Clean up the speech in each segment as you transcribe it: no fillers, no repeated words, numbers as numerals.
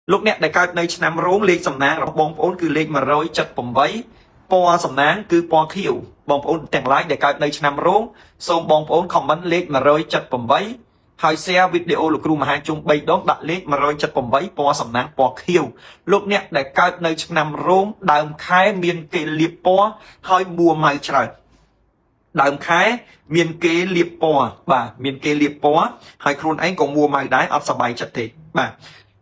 lúc nè đại cao nơi năm rốn lên sầm nang là bong ôn cứ lên mà rồi chật bầm váy po sầm nang cứ po khiu bong ôn tèng lái đại cao nơi năm rốn xong bong ôn không bắn lên mà rồi chật bầm váy hai xe video lục ru mà hai chung bay đón đặt lên mà rồi chật bầm váy po sầm nang po khiu lúc nè đại cao nơi năm rốn đàm khai miền kề liệp po hai bùa mày trời đàm khai miền kề liệp po bà miền kề liệp po hai khuôn anh còn mua mày đái ấp sờ bài chật thế bà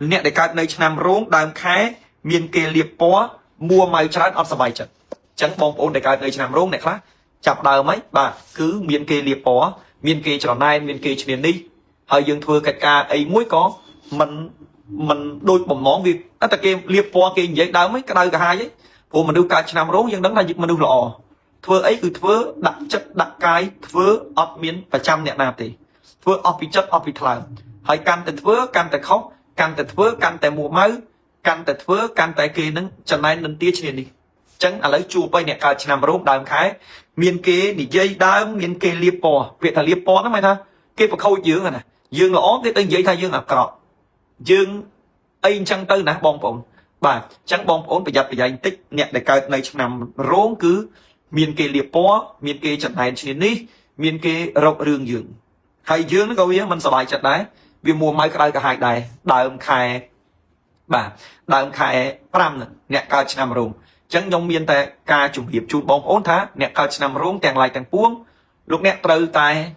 nè đại cao nơi năm rốn đàm khai miền kề liệp po mua mày trái ấp sờ bài chật chẳng bong ôn đại cao nơi năm rốn này khác chập đào mấy bà cứ miền kề liệp po miền kề trò nai miền kề chuyện đi hơi dương thưa cái ca ấy muối có mình đôi bầm món việc ta kêu liệp po kêu vậy đau mấy cái đau cả hai ấy của mình đưa ca năm rốn nhưng đấng ra dịch mình đưa lò thưa ấy cứ thưa đặt chất đặt cái thưa ọt miến và trăm nhẹ nào thì thưa ọt bị chất ọt bị thằng hơi căn từ thưa căn từ khóc căn từ thưa căn từ mùa máu căn từ thưa căn từ kia nó chân này nên tia trên đi chẳng à lấy chua bay nhẹ ca năm rốn đau khái miền kê thì dây đau miền kê liệp po việc là liệp po nó mày tha cái phần khâu dương này nè dương là ón cái tên dây thay dương là cọ dương ấy chẳng tư nè bong bóng bà chẳng bong ổn phải giặt phải tích nhẹ để cao này nằm rốn cứ miền kê liệp po miền kê chặt này trên ní miền kê rộng rương dương hay dương nó câu ý mình sợ bài chặt đấy vì mùa mai cái cả hai đài đàm khai bà đàm khai pram nhẹ cao nằm rốn chẳng giống miền tại ca trùng hiệp chụp bong ổn thá nhẹ cao nằm rốn tèng lại tèng puông lúc nhẹ từ tài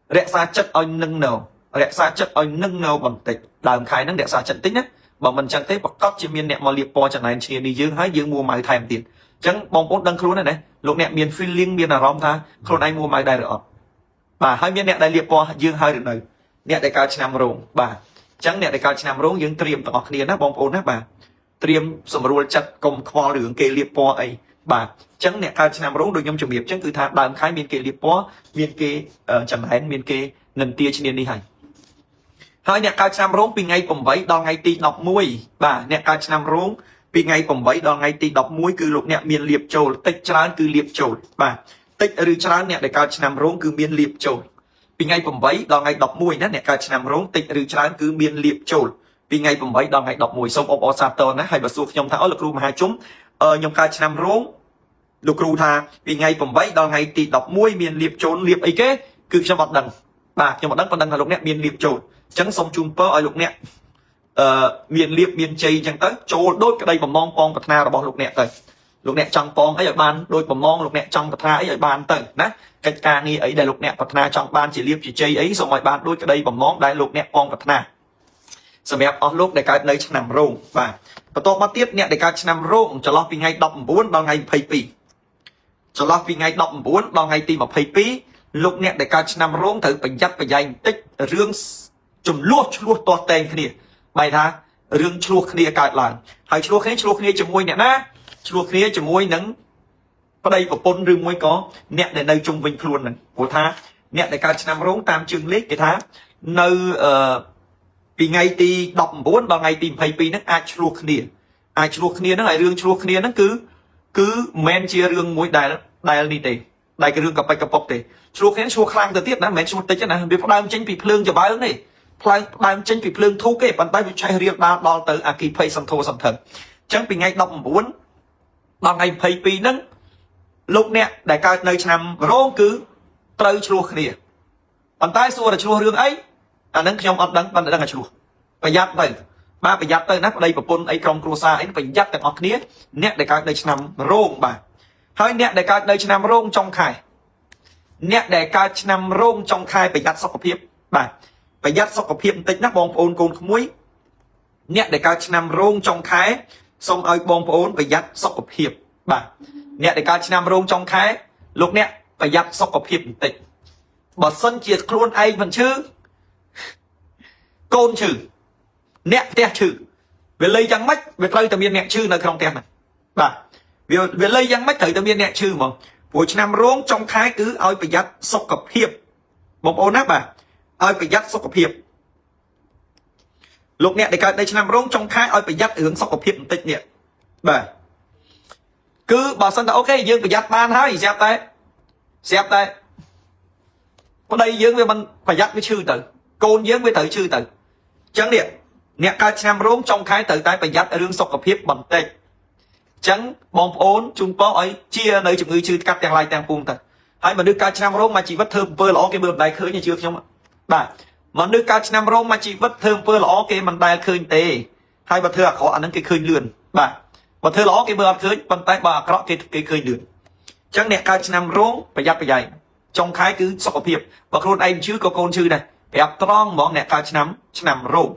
rẽ xa chất anh nâng nào rẽ xa chất anh nâng nào bằng tịch đàm khai nâng rẽ xa trận tích á bằng mình chẳng thấy bọc cóc trên miền nẹt mà liệp po trận này chỉ đi dương hái dương mua mày thèm tiền chẳng bong bóng đăng khốn này lúc nẹt miền feeling miền là rom tha khốn anh mua mày đây được bà hai miền nẹt đây liệp po dương hai được này nẹt đại cao năm rồng bà chẳng nẹt đại cao năm rồng dương triềm tọt kia nó bong bóng đó bà triềm sầm rùa chặt cùng kho đường kê liệp po ấy bà chẳng nẹt cao năm rồng đôi nhom chủng nghiệp chẳng cứ tha đàm khai miền kê liệp po miền kê trận này miền kê nền tia trên đi hành hai nẹt cao năm rốnពីថ្ងៃ8ដល់ថ្ងៃទី11បាទអ្នកកើតឆ្នាំរោងពីថ្ងៃ8ដល់ថ្ងៃទី11គឺលោកអ្នកមានលៀបចូលតិចច្រើនគឺលៀបចូលបាទតិចឬច្រើនអ្នកដែលកើតឆ្នាំរោងគឺមានលៀបចូលពីថ្ងៃ8ដល់ថ្ងៃ11ណាអ្នកកើតឆ្នាំរោងតិចឬច្រើនគឺមានលៀបចូលពីថ្ងៃ8ដល់ថ្ងៃ11សូមអបអរសាទរណាហើយបើសួរខ្ញុំថាអូលោកគ្រូមហាជុំខ្ញុំកើតឆ្នាំរោងលោកគ្រូថាពីថ្ងៃ8ដល់ថ្ងៃទី11មានលៀបចូលលៀបអីគេគឺខ្ញុំអត់ដឹងបាទខ្ញុំអត់ដឹងប៉ុណ្ណឹងថាលោកអ្នកមានលៀបចូលចឹងសូមជូនពរឲ្យលោកអ្នកមានលៀបមានជ័យចឹងទៅចូលដូចក្តីបំណងពងប្រាថ្នារបស់លោកអ្នកទៅលោកអ្នកចង់ពងអីឲ្យបានដូចបំណងលោកអ្នកចង់ប្រាថ្នាអីឲ្យបានទៅណាកិច្ចការងារអីដែលលោកអ្នកប្រាថ្នាចង់បានជាលៀបជាជ័យអីសូមឲ្យបានដូចក្តីបំណងដែលលោកអ្នកពងប្រាថ្នាសម្រាប់អស់លោកដែលកើតនៅឆ្នាំរោងបាទបន្តមកទៀតអ្នកដែលកើតឆ្នាំរោងចន្លោះពីថ្ងៃ19ដល់ថ្ងៃ22ចន្លោះពីថ្ងៃ19ដល់ថ្ងៃទី22លោកអ្នកដែលកើតឆ្នាំរោងត្រូវប្រយ័ត្នប្រយែងបន្តិចរឿងចំនួនឆ្លោះតោះតែងគ្នាបែរថារឿងឆ្លោះគ្នាកើតឡើងហើយឆ្លោះគ្នាជាមួយអ្នកណាឆ្លោះគ្នាជាមួយនឹងប្តីប្រពន្ធឬមួយក៏អ្នកដែលនៅជុំវិញខ្លួនហ្នឹងព្រោះថាអ្នកដែលកើតឆ្នាំរោងតាមជើងលេខគេថានៅពីថ្ងៃទី19ដល់ថ្ងៃទី22ហ្នឹងអាចឆ្លោះគ្នាហ្នឹងហើយរឿងឆ្លោះគ្នាហ្នឹងគឺមិនមែនជារឿងមួយដែលនេះទេដែលគឺរឿងកប៉ិចកប៉ុកទេឆ្លោះគ្នាឆ្លោះខ្លាំងទៅទៀតណាមិនមែនឆ្លោះតិចទេណាវាផ្ដើមចេញពីភ្លើងច្បើងទេផ្ដើមចេញពីភ្លើងធូបទេប៉ុន្តែវាឆេះរៀលដល់ទៅអាគីភ័យសន្ធោសន្ធឹងអញ្ចឹងពីថ្ងៃ19ដល់ថ្ងៃ22ហ្នឹងលោកអ្នកដែលកើតនៅឆ្នាំរោងគឺត្រូវឆ្លោះគ្នាប៉ុន្តែសួរតែឆ្លោះរឿងអីអាហ្នឹងខ្ញុំអត់ដឹងប៉ុន្តែដឹងតែឆ្លោះប្រយ័ត្នទៅបាទប្រយ័ត្នទៅណាប្តីប្រពន្ធអីក្រុមគ្រួសារអីប្រយ័ត្នទាំងអស់គ្នាអ្នកដែលកើតនៅឆ្នាំរោងបាទហើយអ្នកដែលកើតនៅឆ្នាំរោងចុងខែអ្នកដែលកើតឆ្នាំរោងចុងខែប្រយ័ត្នសុខភាពបាទប្រយ័ត្នសុខភាពបន្តិចណាបងប្អូនកូនក្មួយអ្នកដែលកើតឆ្នាំរោងចុងខែសូមឲ្យបងប្អូនប្រយ័ត្នសុខភាពបាទអ្នកដែលកើតឆ្នាំរោងចុងខែលោកអ្នកប្រយ័ត្នសុខភាពបន្តិចបើសិនជាខ្លួនឯងមិនឈឺកូនឈឺអ្នកផ្ទះឈឺវាលៃយ៉ាងម៉េចវាត្រូវតែមានអ្នកឈឺនៅក្នុងផ្ទះហ្នឹងបាទវាលៃយ៉ាងម៉េចត្រូវតែមានអ្នកឈឺហ្មងព្រោះឆ្នាំរោងចុងខែគឺឲ្យប្រយ័ត្នសុខភាពបងប្អូនណាបាទឲ្យប្រយ័ត្នសុខភាពលោកអ្នកដែលកើតនៅឆ្នាំរោងចុងខែឲ្យប្រយ័ត្នរឿងសុខភាពបន្តិចនេះបាទគឺបើសិនតែអូខេយើងប្រយ័ត្នបានហើយស្រាប់តែប្តីយើងវាមិនប្រយ័ត្នវាឈឺទៅកូនយើងវាត្រូវឈឺទៅអញ្ចឹងនេះ អ្នកកើតឆ្នាំរោងចុងខែត្រូវតែប្រយ័ត្នរឿងសុខភាពបន្តិចអញ្ចឹងបងប្អូនជូនពរឲ្យជានៅជំងឺឈឺកាត់ទាំងឡាយទាំងពួងទៅហើយមនុស្សកើតឆ្នាំរោងមកជីវិតធ្វើអំពើល្អគេមើលមិនដែលឃើញជឿខ្ញុំបាទមនុស្សកើតឆ្នាំរោងមកជីវិតធ្វើអំពើល្អគេមិនដែលឃើញទេហើយបើធ្វើអាក្រក់អាហ្នឹងគេឃើញលឿនបាទបើធ្វើល្អគេមើលអត់ឃើញប៉ុន្តែបើអាក្រក់គេឃើញលឿនអញ្ចឹងអ្នកកើតឆ្នាំរោងប្រយ័ត្នប្រយែងចុងខែគឺសុខភាពបើខ្លួនឯងឈឺក៏កូនឈឺដែរប្រាប់ត្រង់ហ្មងអ្នកកើតឆ្នាំរោង